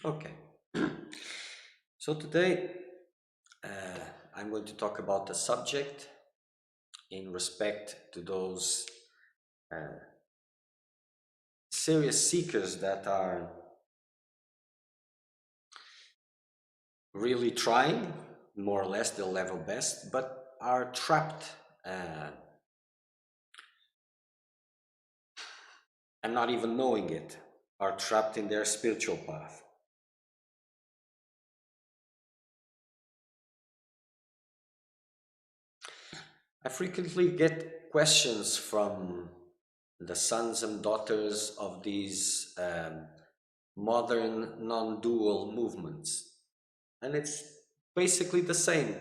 Okay. So today I'm going to talk about a subject in respect to those uh, serious seekers that are really trying, more or less their level best, but are trapped uh, and not even knowing it, are trapped in their spiritual path. I frequently get questions from the sons and daughters of these modern non-dual movements, and it's basically the same.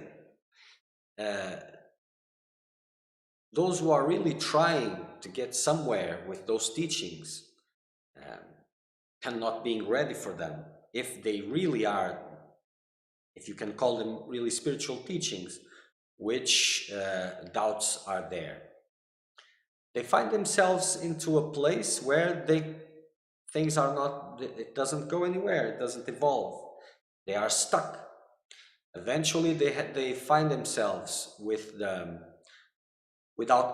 Uh, those who are really trying to get somewhere with those teachings um, cannot being ready for them if they really are, if you can call them really spiritual teachings, which doubts are there. They find themselves into a place where things are not, it doesn't go anywhere, it doesn't evolve. They are stuck. Eventually, they find themselves without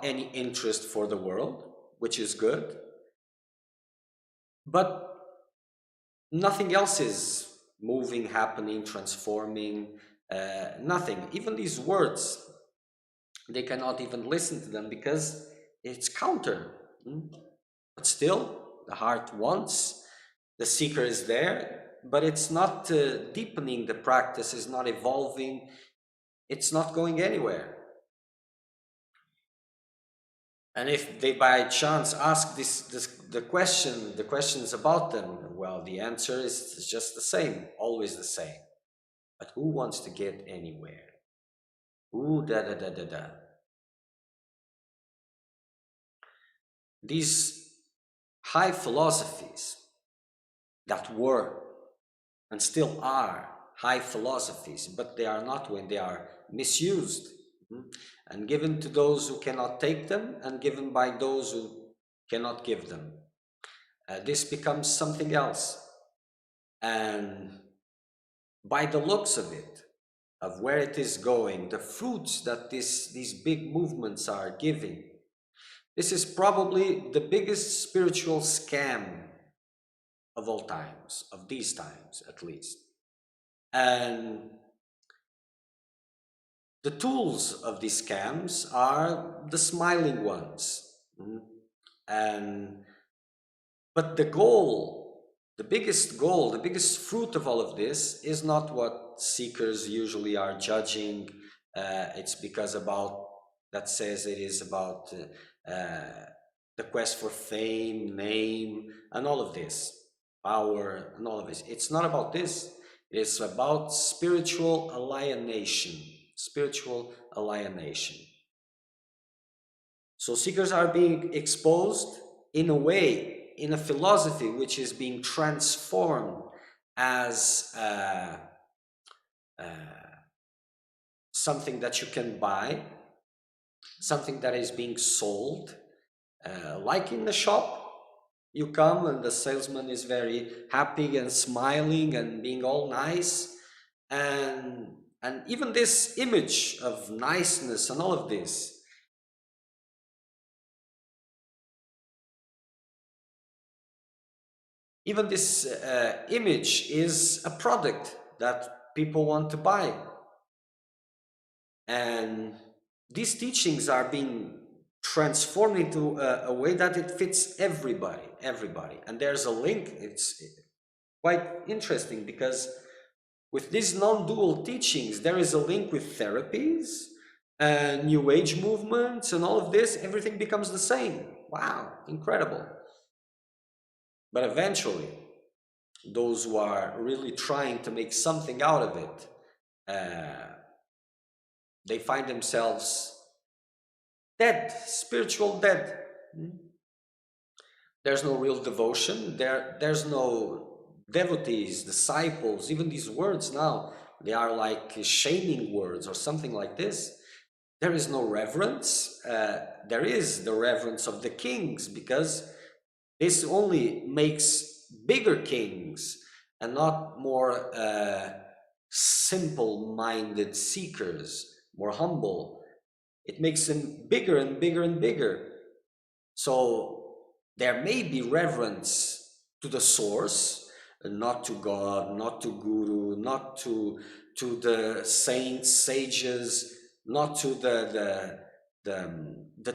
any interest for the world, which is good, but nothing else is moving, happening, transforming, nothing. Even these words, they cannot even listen to them because it's counter. But still, the heart wants, the seeker is there, but it's not deepening the practice, is not evolving, it's not going anywhere. And if they by chance ask the questions about them, well, the answer is just the same, always the same. But who wants to get anywhere? Ooh, da da da da da. These high philosophies that were and still are high philosophies, but they are not when they are misused, and given to those who cannot take them and given by those who cannot give them. This becomes something else. And by the looks of it, of where it is going, the fruits that these big movements are giving, this is probably the biggest spiritual scam of all times, of these times at least. And the tools of these scams are the smiling ones. And but the goal, the biggest goal, the biggest fruit of all of this is not what seekers usually are judging. It's because about that says it is about the quest for fame, name, and all of this, power, and all of this. It's not about this. It's about spiritual alienation. Spiritual alienation. So seekers are being exposed in a way, in a philosophy which is being transformed as something that you can buy, something that is being sold, like in the shop. You come and the salesman is very happy and smiling and being all nice, and even this image of niceness and all of this, even this image is a product that people want to buy. And these teachings are being transformed into a way that it fits everybody. And there's a link. It's quite interesting because with these non-dual teachings, there is a link with therapies and new age movements and all of this. Everything becomes the same. Wow, incredible. But eventually, those who are really trying to make something out of it, uh, they find themselves dead, spiritual dead. There's no real devotion. There's no devotees, disciples. Even these words now, they are like shaming words or something like this. There is no reverence. There is the reverence of the kings because this only makes bigger kings and not more simple-minded seekers, more humble. It makes them bigger and bigger and bigger. So there may be reverence to the source, not to God, not to Guru, not to the saints, sages, not to the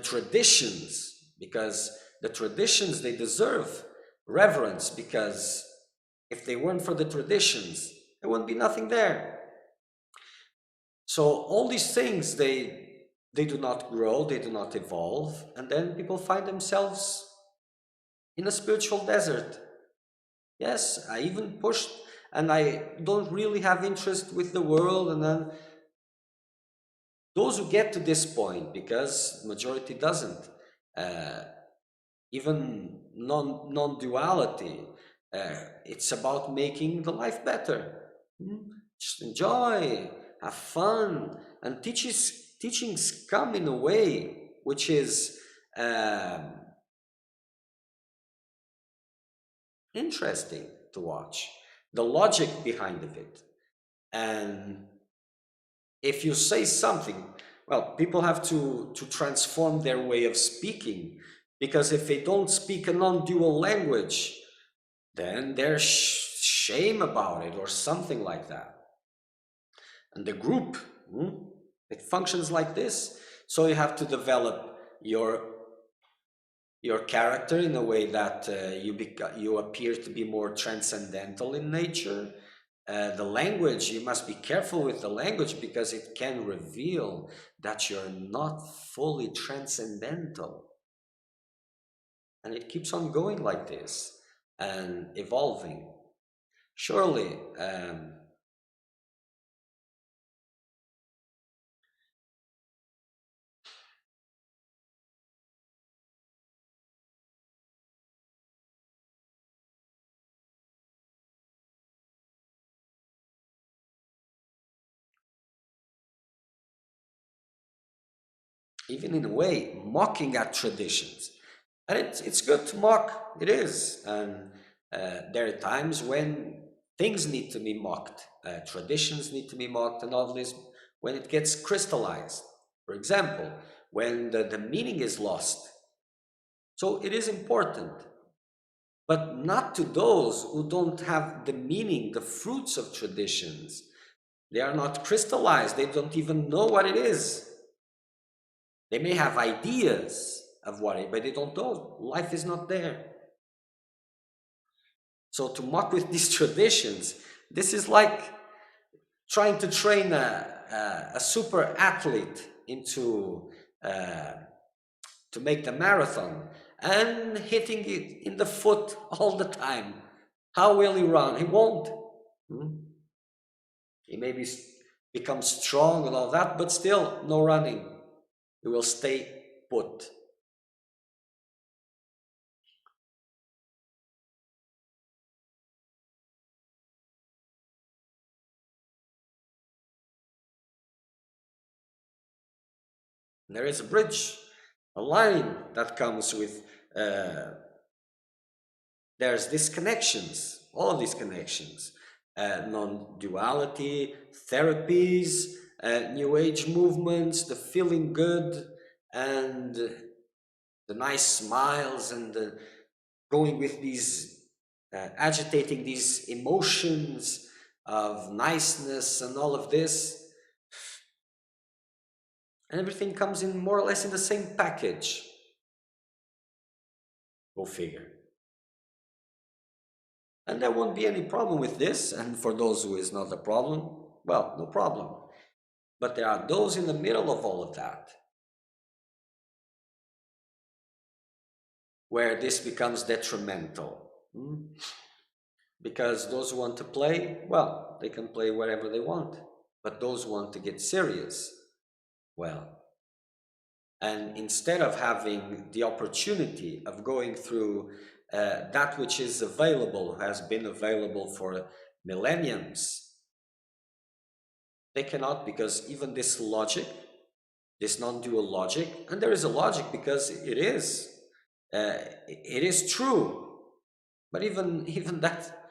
traditions, because the traditions, they deserve reverence, because if they weren't for the traditions, there wouldn't be nothing there. So all these things, they do not grow, they do not evolve, and then people find themselves in a spiritual desert. Yes, I even pushed, and I don't really have interest with the world, and then those who get to this point, because majority doesn't, uh, even non-duality, it's about making the life better. Just enjoy, have fun, and teachings come in a way which is interesting to watch, the logic behind of it. And if you say something, well, people have to transform their way of speaking, because if they don't speak a non-dual language, then there's shame about it or something like that. And the group, it functions like this. So you have to develop your character in a way that you appear to be more transcendental in nature. The language, you must be careful with the language, because it can reveal that you're not fully transcendental. And it keeps on going like this and evolving. Surely, even in a way, mocking at traditions. And it's good to mock, it is. And there are times when things need to be mocked, traditions need to be mocked, and all this, when it gets crystallized. For example, when the meaning is lost. So it is important, but not to those who don't have the meaning, the fruits of traditions. They are not crystallized, they don't even know what it is. They may have ideas of what it, but they don't know. Life is not there. So to mock with these traditions, this is like trying to train a super athlete into to make the marathon and hitting it in the foot all the time. How will he run? He won't. He maybe become strong and all that, but still no running. He will stay put. There is a bridge, a line that comes with, there's these connections, all of these connections, non-duality, therapies, new age movements, the feeling good, and the nice smiles, and going with these, agitating these emotions of niceness and all of this. And everything comes in more or less in the same package. Go figure. And there won't be any problem with this. And for those who is not a problem, well, no problem. But there are those in the middle of all of that, where this becomes detrimental. Because those who want to play, well, they can play wherever they want. But those who want to get serious, well, and instead of having the opportunity of going through that which is available, has been available for millenniums, they cannot, because even this logic, this non-dual logic, and there is a logic because it is true, but even that,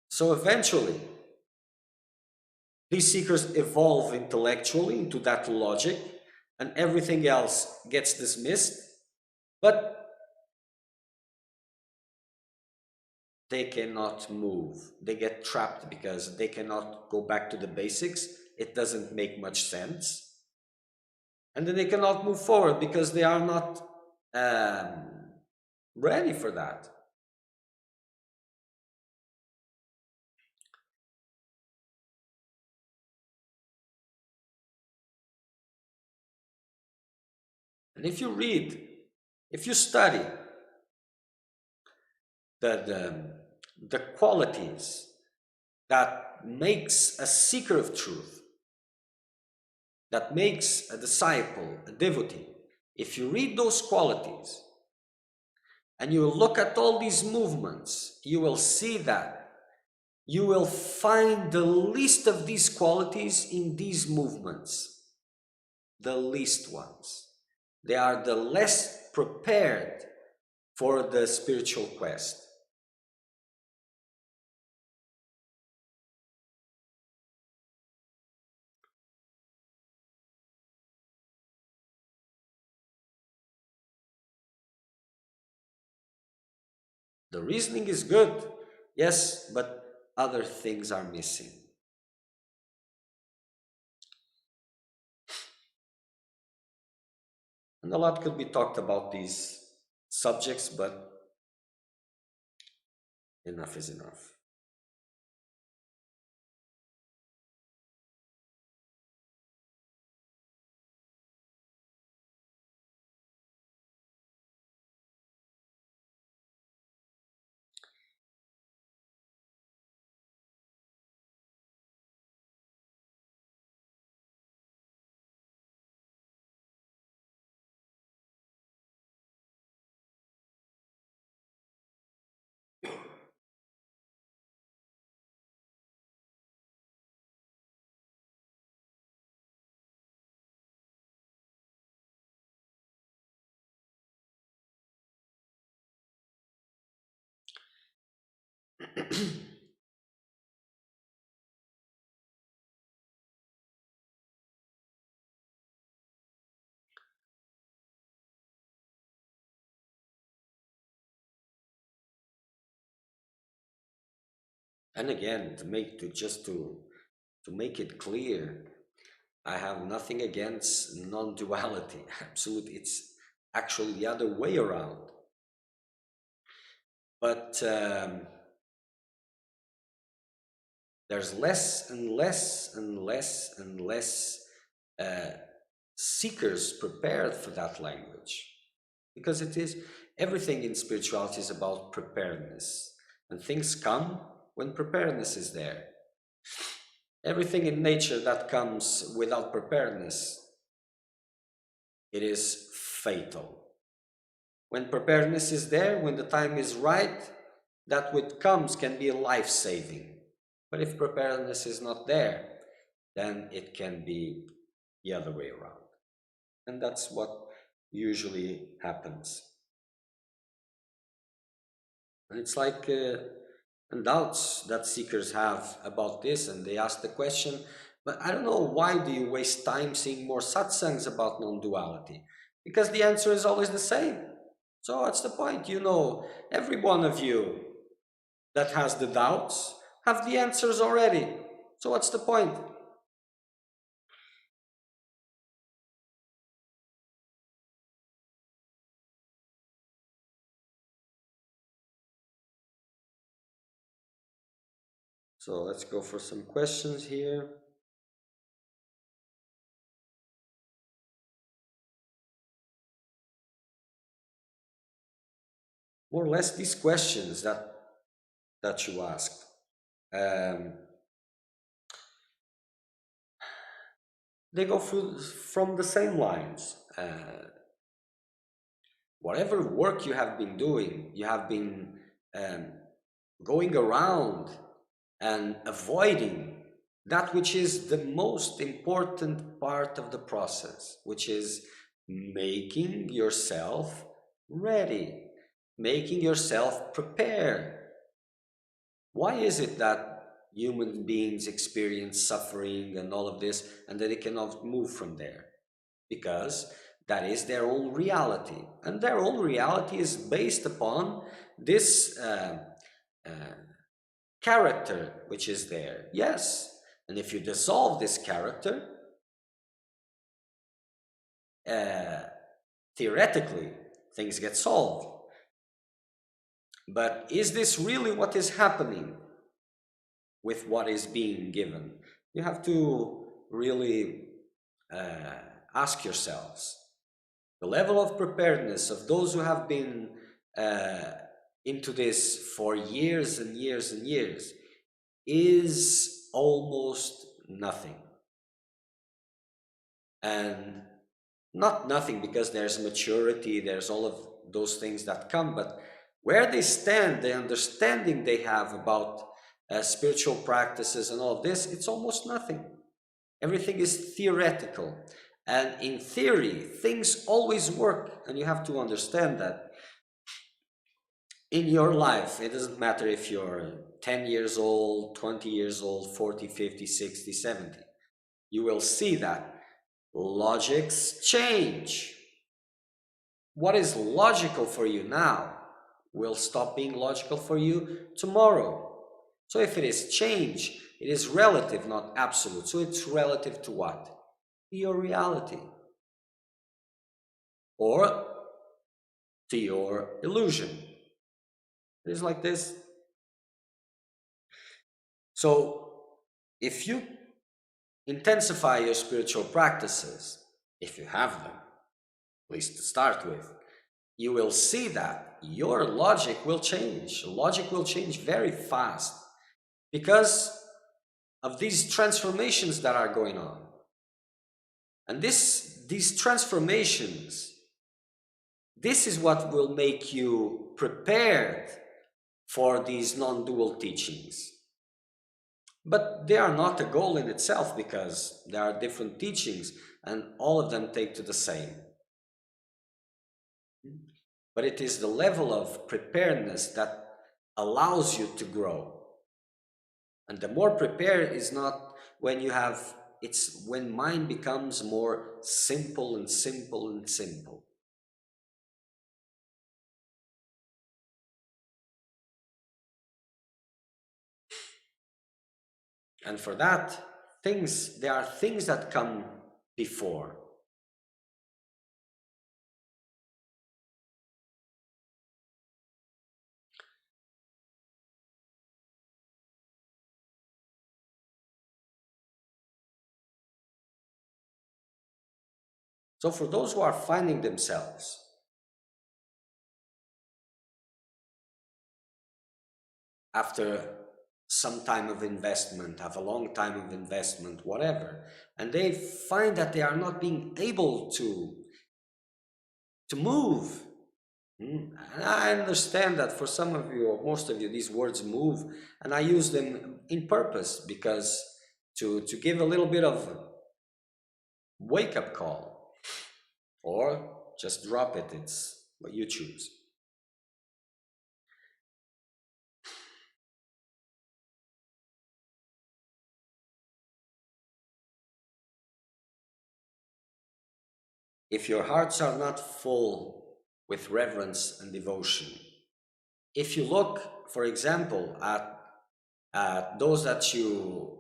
So eventually, these seekers evolve intellectually into that logic, and everything else gets dismissed, but they cannot move. They get trapped because they cannot go back to the basics. It doesn't make much sense. And then they cannot move forward because they are not ready for that. And if you read, if you study the, the qualities that makes a seeker of truth, that makes a disciple, a devotee, if you read those qualities and you look at all these movements, you will see that you will find the least of these qualities in these movements, the least ones. They are the less prepared for the spiritual quest. The reasoning is good, yes, but other things are missing. And a lot could be talked about these subjects, but enough is enough. And again, to make it clear, I have nothing against non-duality. Absolutely, it's actually the other way around. But there's less and less and less and less uh, seekers prepared for that language, because it is everything in spirituality is about preparedness, and things come when preparedness is there. Everything in nature that comes without preparedness, it is fatal. When preparedness is there, when the time is right, that which comes can be life-saving. But if preparedness is not there, then it can be the other way around. And that's what usually happens. And it's like doubts that seekers have about this, and they ask the question, but I don't know, why do you waste time seeing more satsangs about non-duality? Because the answer is always the same. So what's the point? You know, every one of you that has the doubts have the answers already. So what's the point? So let's go for some questions here. More or less these questions that you asked. Um, they go through from the same lines. Whatever work you have been doing, you have been um, going around and avoiding that which is the most important part of the process, which is making yourself ready. making yourself prepare. Why is it that human beings experience suffering and all of this, and that they cannot move from there? Because that is their own reality, and their own reality is based upon this uh, character which is there. Yes, and if you dissolve this character, uh, theoretically things get solved. But is this really what is happening with what is being given? You have to really ask yourselves. The level of preparedness of those who have been uh, into this for years and years and years is almost nothing. And not nothing because there's maturity, there's all of those things that come, but where they stand, the understanding they have about spiritual practices and all of this, it's almost nothing. Everything is theoretical. And in theory, things always work. And you have to understand that in your life, it doesn't matter if you're 10 years old, 20 years old, 40, 50, 60, 70. You will see that logics change. What is logical for you now will stop being logical for you tomorrow. So if it is change, it is relative, not absolute. So it's relative to what? Your reality. Or to your illusion. It is like this. So if you intensify your spiritual practices, if you have them, at least to start with, you will see that your logic will change. Logic will change very fast because of these transformations that are going on. And these transformations, this is what will make you prepared for these non-dual teachings. But they are not a goal in itself because there are different teachings and all of them take to the same. But it is the level of preparedness that allows you to grow. And the more prepared is not when you have, it's when mind becomes more simple and simple and simple. And for that, there are things that come before. So for those who are finding themselves after some time of investment, have a long time of investment, whatever, and they find that they are not being able to move. And I understand that for some of you, or most of you, these words move, and I use them in purpose because to give a little bit of wake-up call, or just drop it, it's what you choose. If your hearts are not full with reverence and devotion, if you look, for example, at those that you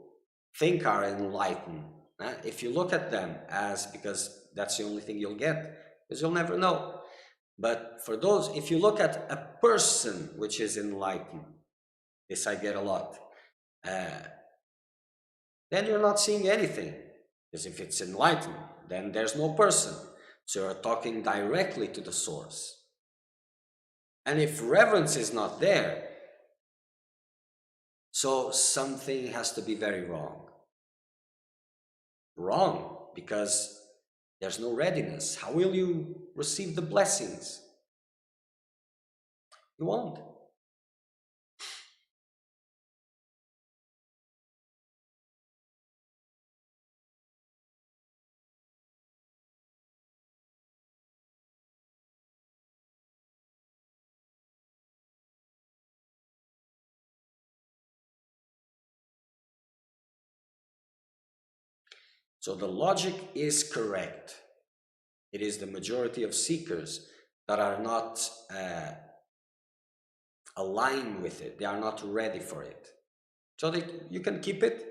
think are enlightened, if you look at them as, because that's the only thing you'll get, because you'll never know. But for those, if you look at a person which is enlightened, this I get a lot, uh, then you're not seeing anything. Because if it's enlightened, then there's no person. So you're talking directly to the source. And if reverence is not there, so something has to be very wrong. Wrong, because there's no readiness. How will you receive the blessings? You won't. So the logic is correct. It is the majority of seekers that are not aligned with it. They are not ready for it. So you can keep it,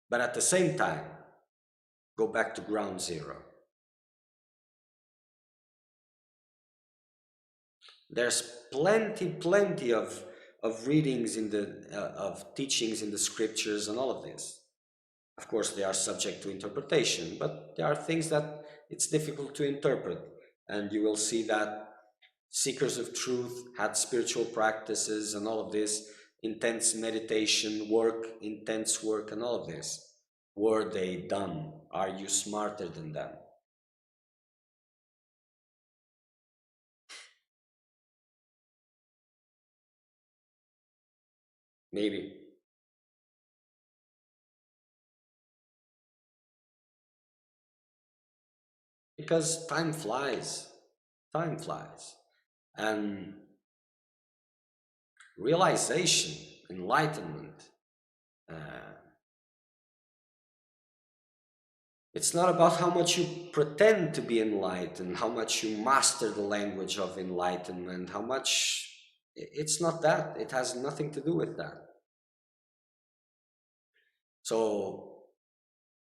but at the same time, go back to ground zero. There's plenty of readings in the of teachings in the scriptures and all of this. Of course, they are subject to interpretation, but there are things that it's difficult to interpret, and you will see that seekers of truth had spiritual practices and all of this, intense meditation work, intense work, and all of this. Were they dumb? Are you smarter than them? Maybe. Because time flies. Time flies. And realization, enlightenment, uh, it's not about how much you pretend to be enlightened, how much you master the language of enlightenment, how much. It's not that. It has nothing to do with that. So,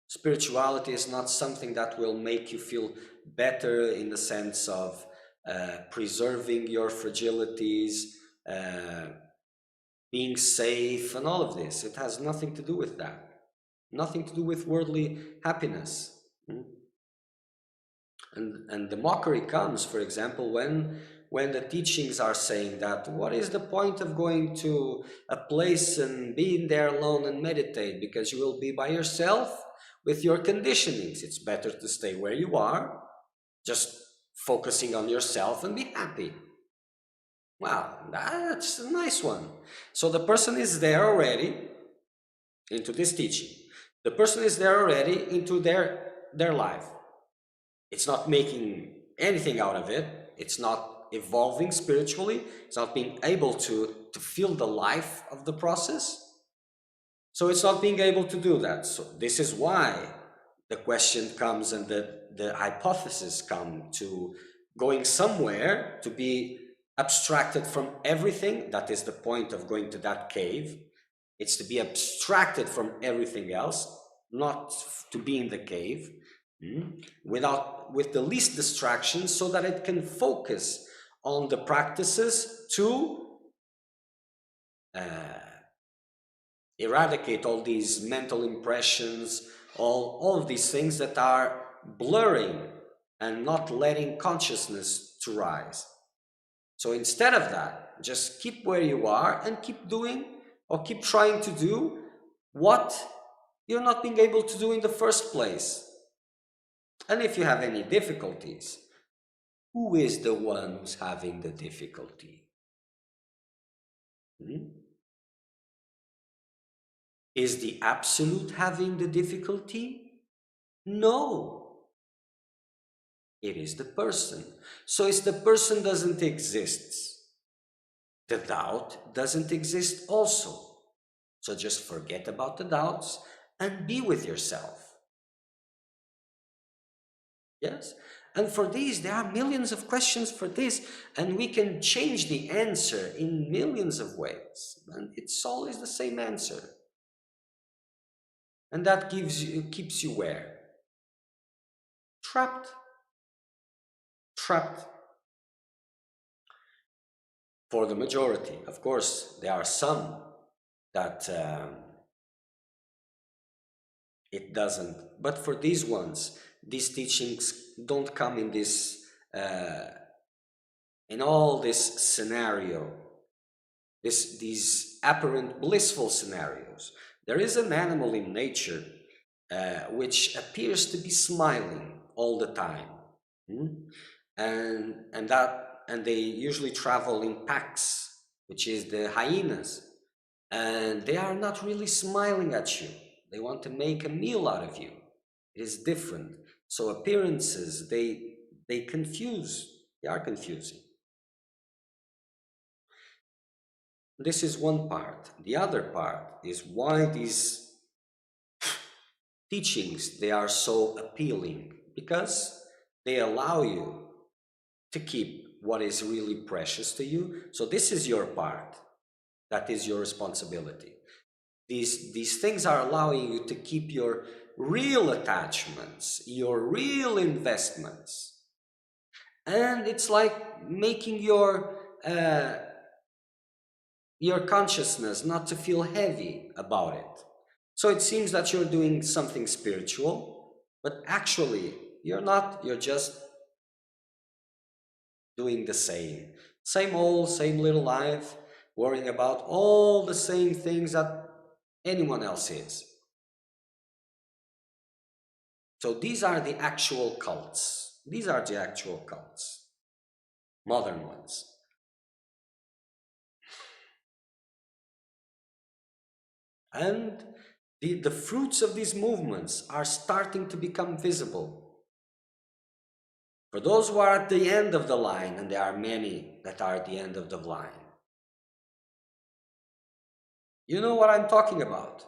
spirituality is not something that will make you feel better in the sense of preserving your fragilities, uh, being safe, and all of this. It has nothing to do with that. Nothing to do with worldly happiness. Mm. And the mockery comes, for example, when the teachings are saying that what is the point of going to a place and being there alone and meditate, because you will be by yourself with your conditionings. It's better to stay where you are, just focusing on yourself and be happy. Wow, that's a nice one. So the person is there already into this teaching. The person is there already into their life. It's not making anything out of it. It's not evolving spiritually. It's not being able to feel the life of the process. So it's not being able to do that. So this is why the question comes and the hypothesis come to going somewhere to be abstracted from everything. That is the point of going to that cave. It's to be abstracted from everything else, not to be in the cave, with the least distractions, so that it can focus on the practices to eradicate all these mental impressions, all of these things that are blurring and not letting consciousness to rise. So instead of that, just keep where you are and keep doing or keep trying to do what you're not being able to do in the first place. And if you have any difficulties, who is the one who's having the difficulty? Is the absolute having the difficulty? No, it is the person. So if the person doesn't exist, the doubt doesn't exist also. So just forget about the doubts and be with yourself. Yes? And for these, there are millions of questions for this, and we can change the answer in millions of ways. And it's always the same answer. And that keeps you where? Trapped. Trapped. For the majority, of course, there are some that it doesn't. But for these ones, these teachings don't come in this, in all this scenario, these apparent blissful scenarios. There is an animal in nature which appears to be smiling all the time, and they usually travel in packs, which is the hyenas, and they are not really smiling at you. They want to make a meal out of you. It is different. So appearances, they confuse. They are confusing. This is one part. The other part is why these teachings, they are so appealing because they allow you to keep what is really precious to you. So this is your part. That is your responsibility. These things are allowing you to keep your real attachments, your real investments. And it's like making your consciousness not to feel heavy about it. So it seems that you're doing something spiritual, but actually you're not. You're just doing the same old, same little life, worrying about all the same things that anyone else is. So these are the actual cults. These are the actual cults, modern ones. And the fruits of these movements are starting to become visible. For those who are at the end of the line, and there are many that are at the end of the line, you know what I'm talking about.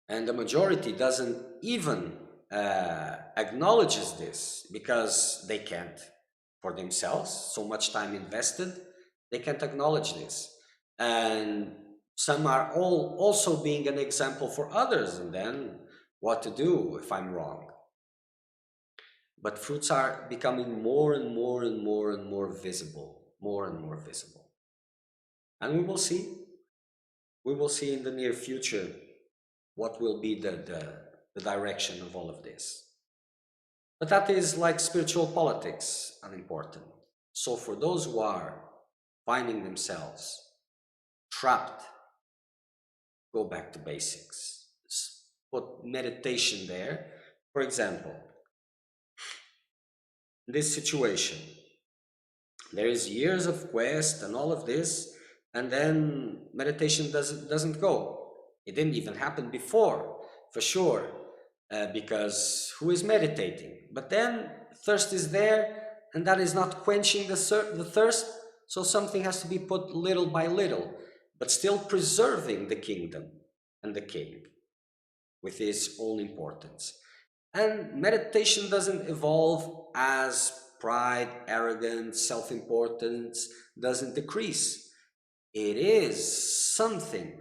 And the majority doesn't even acknowledges this because they can't for themselves. So much time invested, they can't acknowledge this. And some are all also being an example for others, and then what to do if I'm wrong. But fruits are becoming more and more and more and more visible, more and more visible. And we will see in the near future what will be the direction of all of this. But that is like spiritual politics, unimportant. So for those who are finding themselves trapped, go back to basics. Put meditation there. For example, in this situation, there is years of quest and all of this, and then meditation doesn't go. It didn't even happen before, for sure, because who is meditating? But then thirst is there, and that is not quenching the thirst, so something has to be put little by little, but still preserving the kingdom and the king with its own importance. And meditation doesn't evolve as pride, arrogance, self-importance doesn't decrease. It is something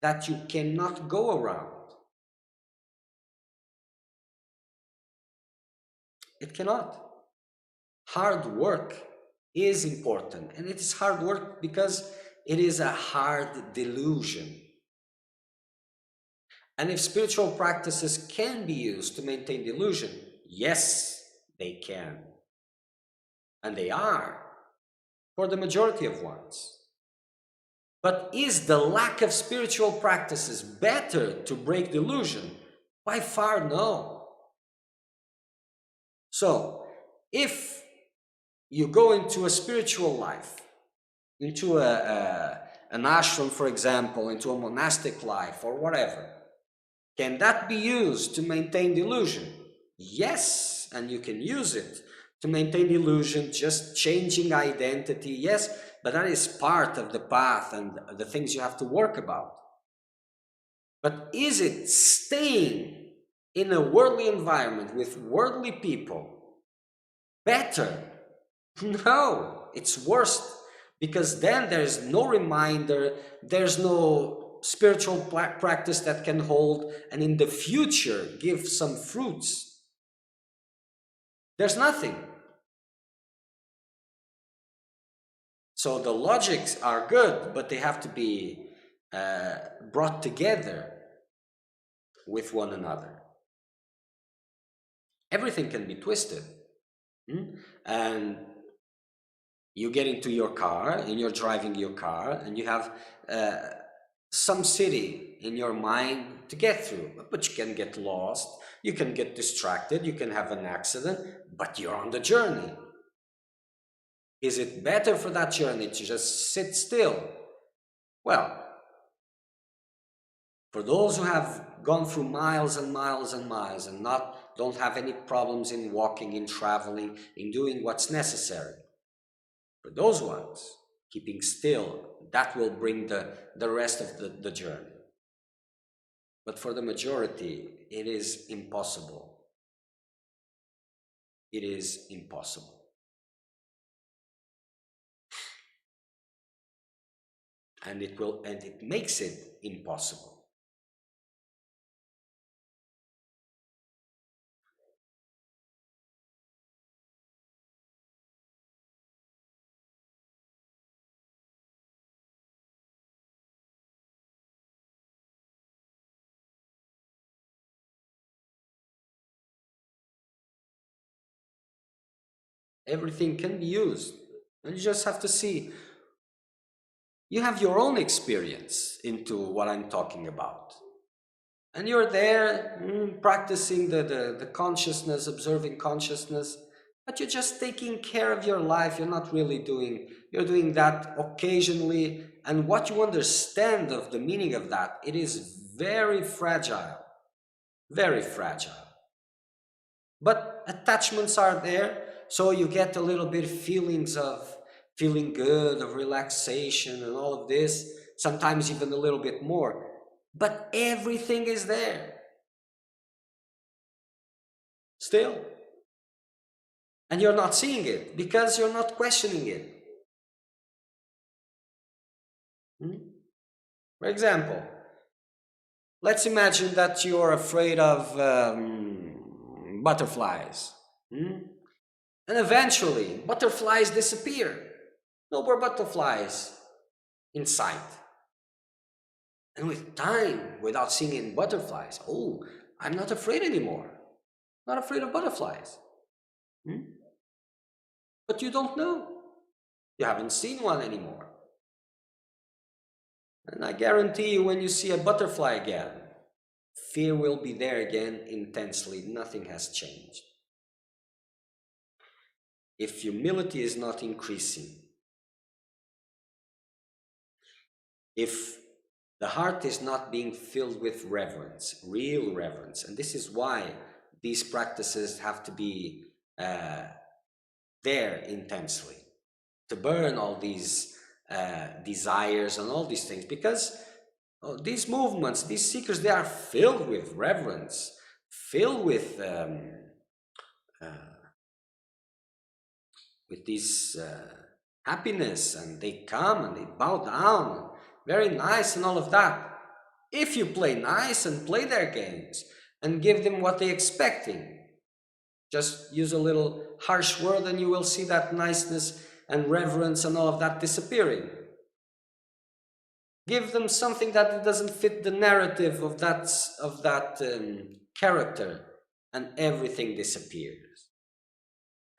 that you cannot go around. It cannot. Hard work is important, and it is hard work because it is a hard delusion. And if spiritual practices can be used to maintain the illusion, yes, they can. And they are, for the majority of ones. But is the lack of spiritual practices better to break the illusion? By far, no. So, if you go into a spiritual life, into an ashram, for example, into a monastic life or whatever, can that be used to maintain the illusion? Yes, and you can use it to maintain the illusion, just changing identity, yes, but that is part of the path and the things you have to work about. But is it staying in a worldly environment with worldly people better? No, it's worse, because then there's no reminder, there's no spiritual practice that can hold and in the future give some fruits. There's nothing. So the logics are good, but they have to be brought together with one another. Everything can be twisted. And you get into your car and you're driving your car and you have some city in your mind to get through, but you can get lost, you can get distracted, you can have an accident, but you're on the journey. Is it better for that journey to just sit still? Well, for those who have gone through miles and miles and miles and don't have any problems in walking, in traveling, in doing what's necessary, for those ones, keeping still, that will bring the rest of the journey. But for the majority, it is impossible. It is impossible. And it makes it impossible. Everything can be used. And you just have to see. You have your own experience into what I'm talking about. And you're there practicing the consciousness, observing consciousness, but you're just taking care of your life. You're not really you're doing that occasionally. And what you understand of the meaning of that, it is very fragile, very fragile. But attachments are there, so you get a little bit feelings of feeling good, of relaxation and all of this, sometimes even a little bit more. But everything is there still. And you're not seeing it because you're not questioning it. For example, let's imagine that you're afraid of butterflies. And eventually, butterflies disappear. No more butterflies in sight. And with time, without seeing any butterflies, oh, I'm not afraid anymore. Not afraid of butterflies. But you don't know. You haven't seen one anymore. And I guarantee you, when you see a butterfly again, fear will be there again intensely. Nothing has changed. If humility is not increasing, if the heart is not being filled with reverence, real reverence, and this is why these practices have to be there intensely, to burn all these desires and all these things, because these movements, these seekers, they are filled with reverence, filled with this happiness, and they come and they bow down, very nice and all of that. If you play nice and play their games and give them what they're expecting, just use a little harsh word and you will see that niceness and reverence and all of that disappearing. Give them something that doesn't fit the narrative of that character, and everything disappears.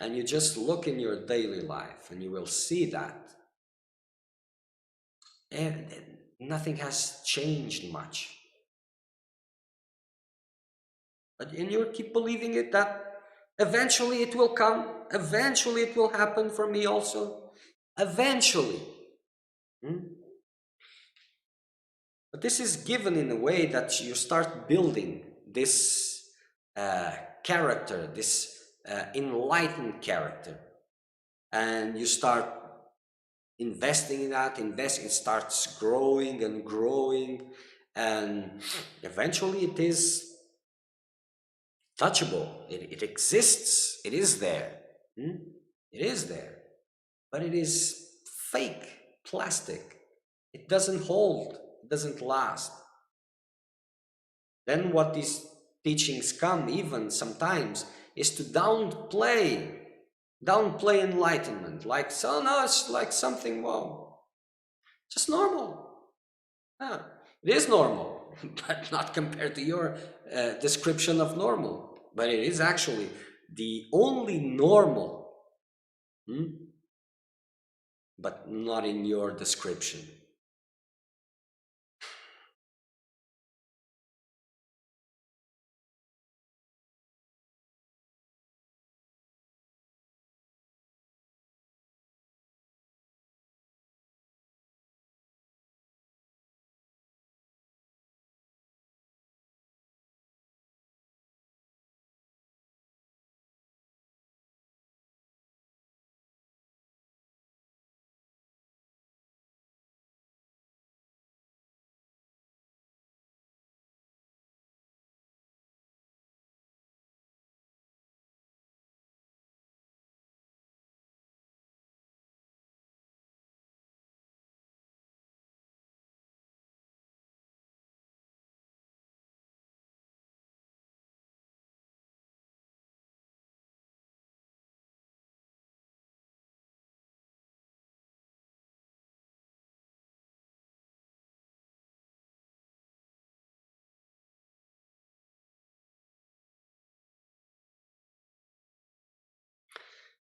And you just look in your daily life and you will see that nothing has changed much. And you keep believing it, that eventually it will come, eventually it will happen for me also, eventually. But this is given in a way that you start building this character, this enlightened character, and you start investing in that, it starts growing and growing, and eventually it is touchable, it exists, it is there, it is there, but it is fake, plastic, it doesn't hold, it doesn't last. Then what these teachings come even sometimes is to downplay enlightenment, like, so no, it's like something, well, just normal. Yeah, it is normal, but not compared to your description of normal. But it is actually the only normal, but not in your description.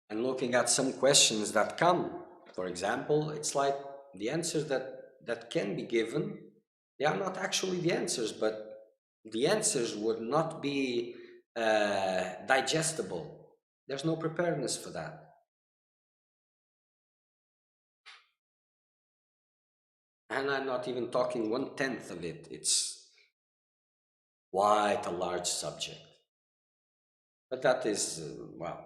and looking at some questions that come. For example, it's like the answers that can be given, they are not actually the answers, but the answers would not be digestible. There's no preparedness for that. And I'm not even talking 1/10 of it. It's quite a large subject. But that is, well,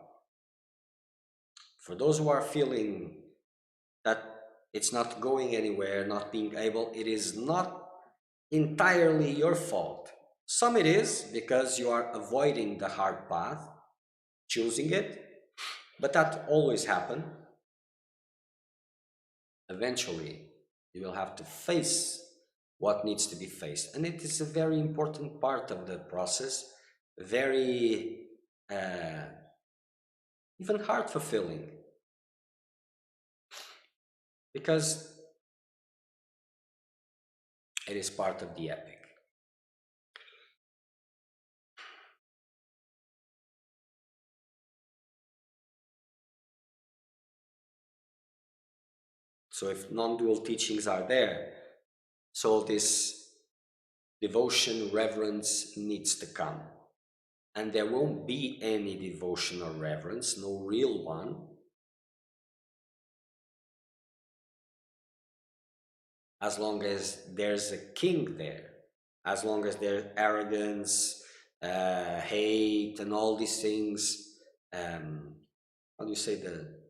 for those who are feeling that it's not going anywhere, not being able, it is not entirely your fault. Some it is because you are avoiding the hard path, choosing it, but that always happens. Eventually, you will have to face what needs to be faced. And it is a very important part of the process, very even heart fulfilling, because it is part of the epic. So if non-dual teachings are there, so this devotion, reverence needs to come. And there won't be any devotion or reverence, no real one, as long as there's a king there, as long as there's arrogance, hate, and all these things. How do you say the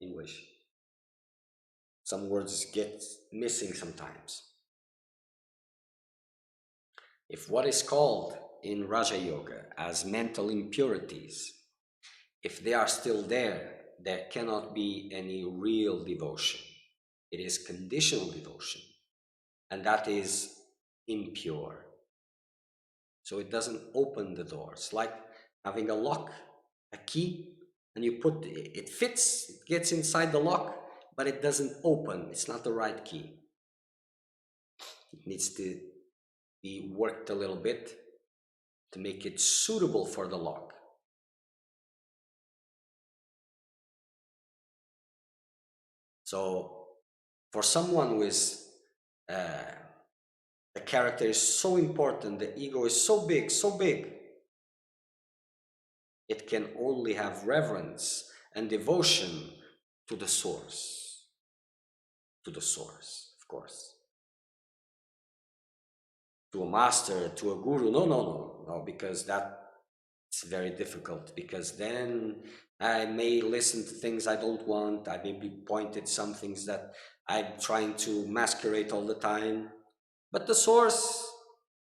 English? Some words get missing sometimes. If what is called in Raja Yoga as mental impurities, if they are still there, there cannot be any real devotion. It is conditional devotion, and that is impure. So it doesn't open the doors. Like having a lock, a key, and you put it fits, it gets inside the lock, but it doesn't open. It's not the right key. It needs to be worked a little bit to make it suitable for the lock. So for someone who is the character is so important, the ego is so big, it can only have reverence and devotion to the source, of course. To a master, to a guru, no, because it's very difficult, because then I may listen to things I don't want, I may be pointed some things that I'm trying to masquerade all the time, but the source,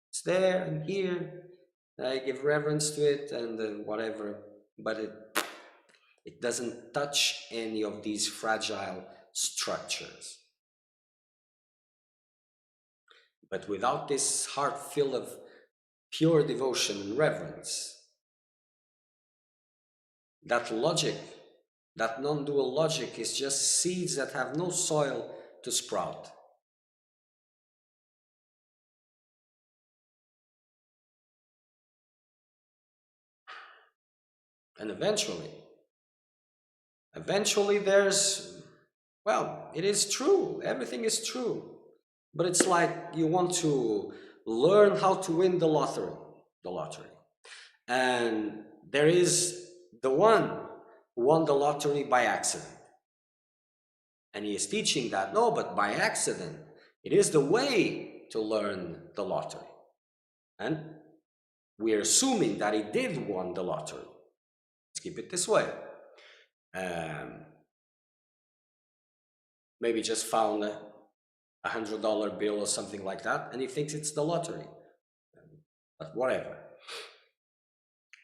it's there and here, I give reverence to it and whatever, but it doesn't touch any of these fragile structures. But without this heart filled of pure devotion and reverence, that logic, that non-dual logic, is just seeds that have no soil to sprout. And eventually there's, well, it is true, everything is true, but it's like you want to learn how to win the lottery, and there is the one who won the lottery by accident, and he is teaching that no, but by accident it is the way to learn the lottery, and we're assuming that he did won the lottery. Let's keep it this way. Maybe just found a $100 bill or something like that, and he thinks it's the lottery, but whatever.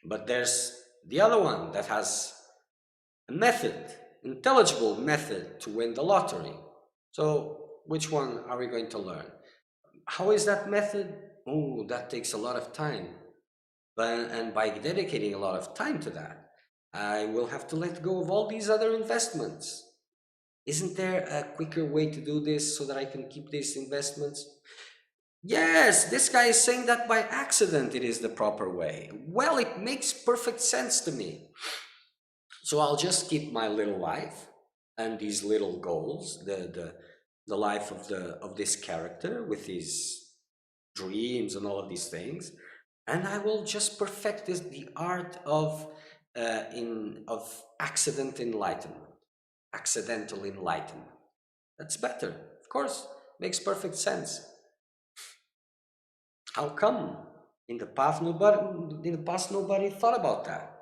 But there's the other one that has a method, intelligible method to win the lottery. So which one are we going to learn? How is that method? Oh, that takes a lot of time. And by dedicating a lot of time to that, I will have to let go of all these other investments. Isn't there a quicker way to do this so that I can keep these investments? Yes, this guy is saying that by accident it is the proper way. Well, it makes perfect sense to me. So I'll just keep my little life and these little goals, the life of this character with his dreams and all of these things, and I will just perfect the art of accidental enlightenment. That's better, of course, makes perfect sense. How come in the past nobody thought about that?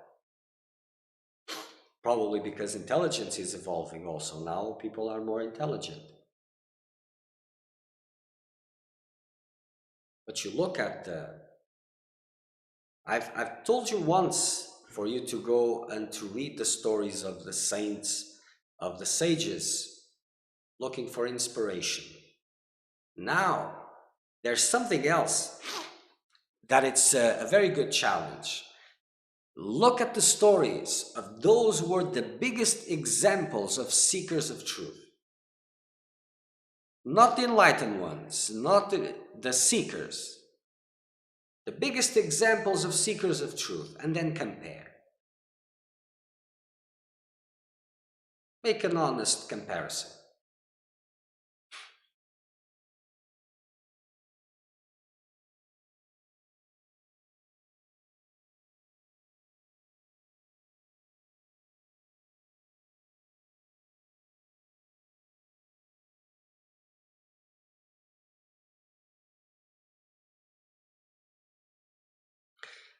Probably because intelligence is evolving also. Now people are more intelligent. But you look at the I've told you once for you to go and to read the stories of the saints, of the sages, looking for inspiration. Now, there's something else that it's a very good challenge. Look at the stories of those who were the biggest examples of seekers of truth. Not the enlightened ones, not the seekers. The biggest examples of seekers of truth, and then compare. Make an honest comparison.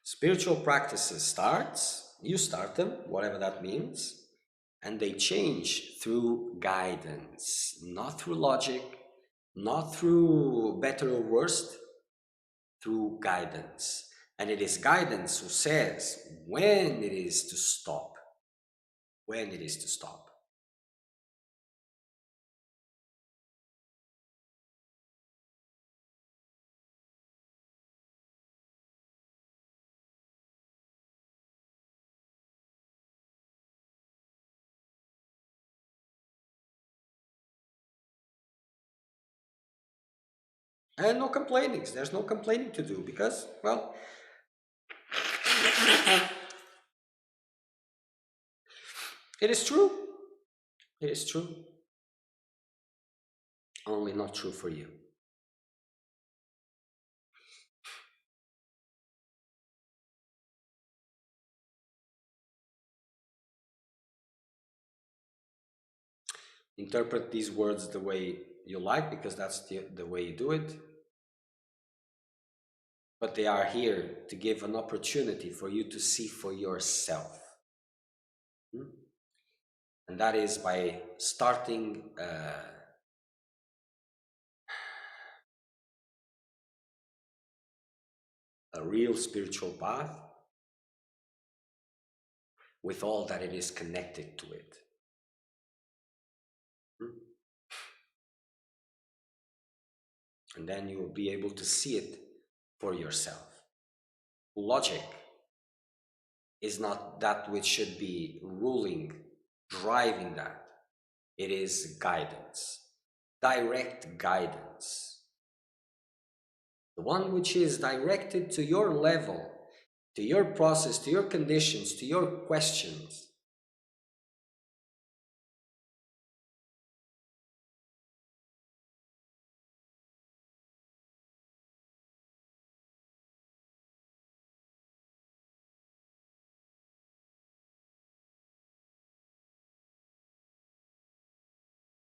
Spiritual practices you start them, whatever that means, and they change through guidance, not through logic, not through better or worse, through guidance. And it is guidance who says when it is to stop, when it is to stop. And no complaining. There's no complaining to do because, well, it is true. It is true. Only not true for you. Interpret these words the way you like because that's the way you do it. But they are here to give an opportunity for you to see for yourself. Hmm? And that is by starting a real spiritual path with all that it is connected to it. Hmm? And then you will be able to see it for yourself. Logic is not that which should be ruling, driving that. It is guidance, direct guidance. The one which is directed to your level, to your process, to your conditions, to your questions.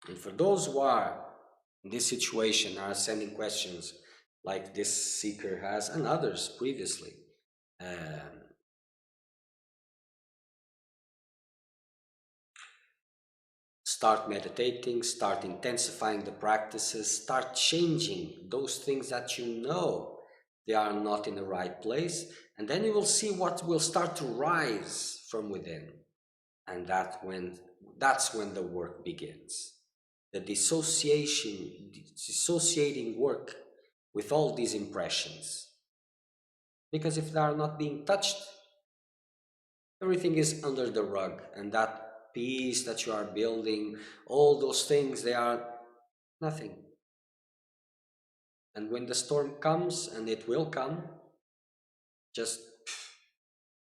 And for those who are in this situation, are sending questions like this seeker has and others previously, start meditating, start intensifying the practices, start changing those things that you know they are not in the right place, and then you will see what will start to rise from within. And that's when the work begins. The dissociating work with all these impressions. Because if they are not being touched, everything is under the rug, and that peace that you are building, all those things, they are nothing. And when the storm comes, and it will come, just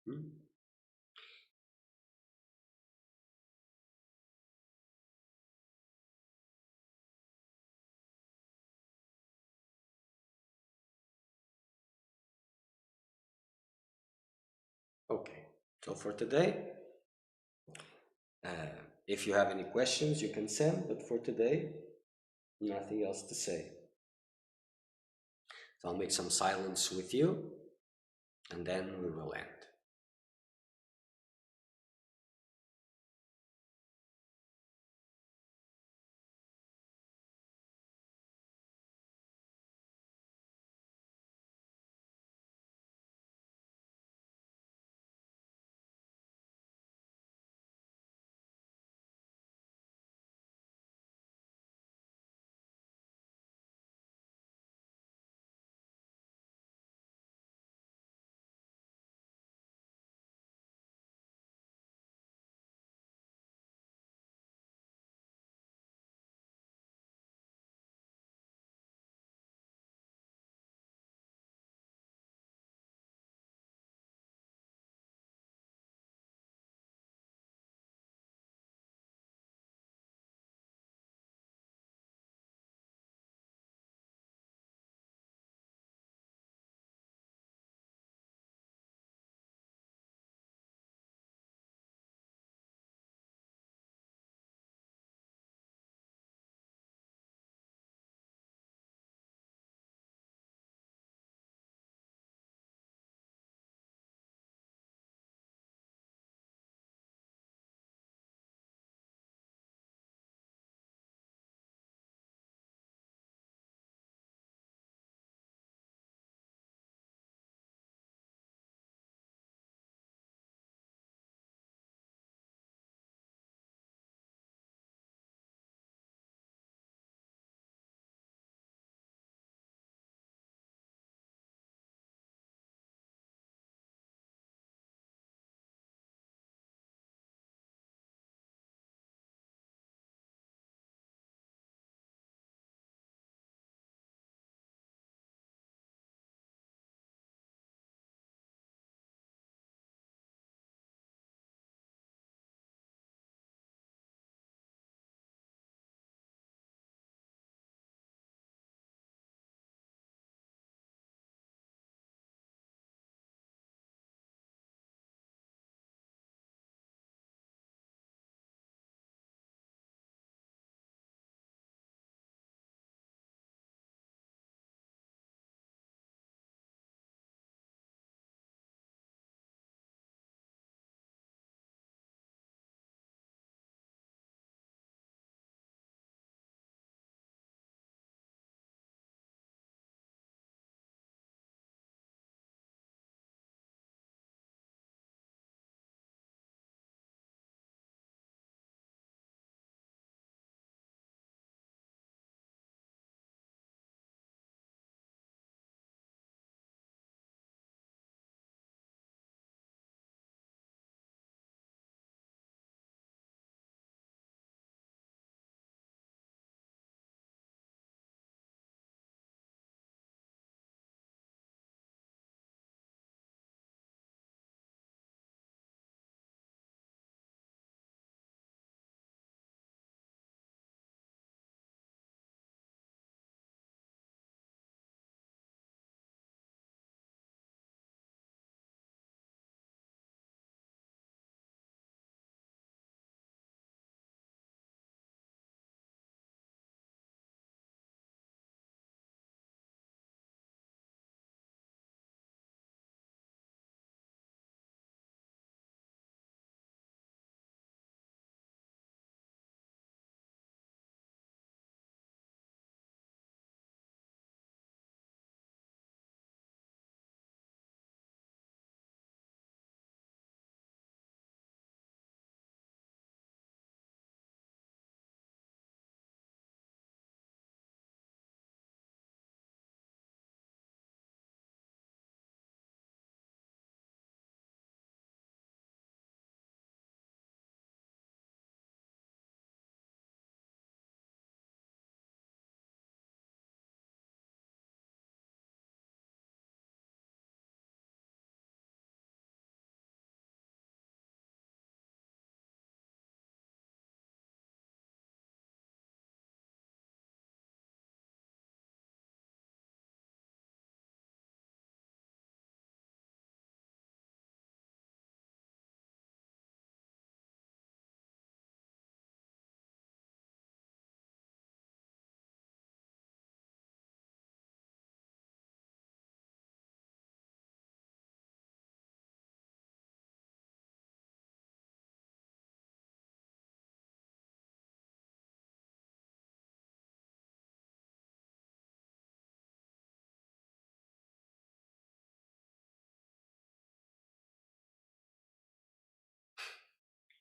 hmm, okay. So for today, if you have any questions, you can send, but for today, nothing else to say. So I'll make some silence with you, and then we will end.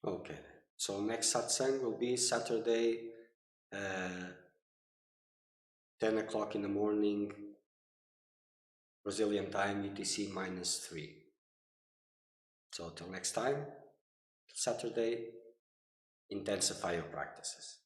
Okay, so next satsang will be Saturday, 10 o'clock in the morning, Brazilian time, UTC -3. So till next time, Saturday, intensify your practices.